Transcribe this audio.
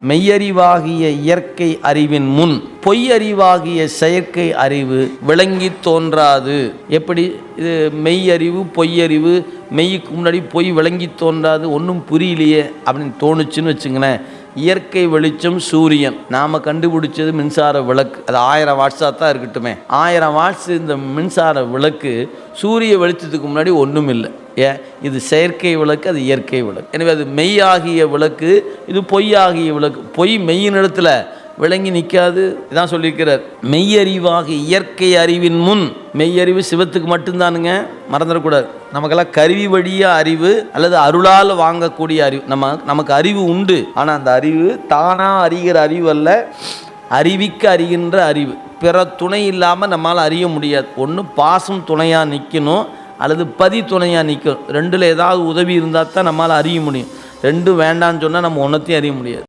மெய்யறிவாகிய இயற்கை அறிவின் முன் பொய்யறிவாகிய செயற்கை அறிவு விளங்கி தோன்றாது. எப்படி இது மெய்யறிவு பொய்யறிவு, மெய்க்கு முன்னாடி பொய் விளங்கி தோன்றாது, ஒன்றும் புரியலையே அப்படின்னு தோணுச்சுன்னு வச்சுங்களேன். இயற்கை வெளிச்சம் சூரியன், நாம் கண்டுபிடிச்சது மின்சார விளக்கு, அது 1000 வாட்ஸாக தான் இருக்கட்டுமே. 1000 வாட்ஸ் இந்த மின்சார விளக்கு சூரிய வெளிச்சத்துக்கு முன்னாடி ஒன்றும் இல்லை. ஏன்? இது செயற்கை விளக்கு, அது இயற்கை விளக்கு. எனவே அது மெய்யாகிய விளக்கு, இது பொய்யாகிய விளக்கு. பொய் மெய்யின் இடத்துல விளங்கி நிற்காது. இதான் சொல்லியிருக்கிறார். மெய்யறிவாக இயற்கை அறிவின் முன், மெய்யறிவு சிவத்துக்கு மட்டும்தானுங்க, மறந்துடக்கூடாது. நமக்கெல்லாம் கருவி வழியாக அறிவு அல்லது அருளால் வாங்கக்கூடிய அறிவு. நமக்கு அறிவு உண்டு, ஆனால் அந்த அறிவு தானாக அறிகிற அறிவு அல்ல, அறிவிக்க அறிகின்ற அறிவு. பிற துணை இல்லாமல் நம்மளால் அறிய முடியாது. ஒன்று பாசம் துணையாக நிற்கணும், அல்லது பதி துணையாக நிற்கணும். ரெண்டில் ஏதாவது உதவி இருந்தால் தான் நம்மளால் அறிய முடியும். ரெண்டும் வேண்டான்னு சொன்னால் நம்ம ஒன்றத்தையும் அறிய முடியாது.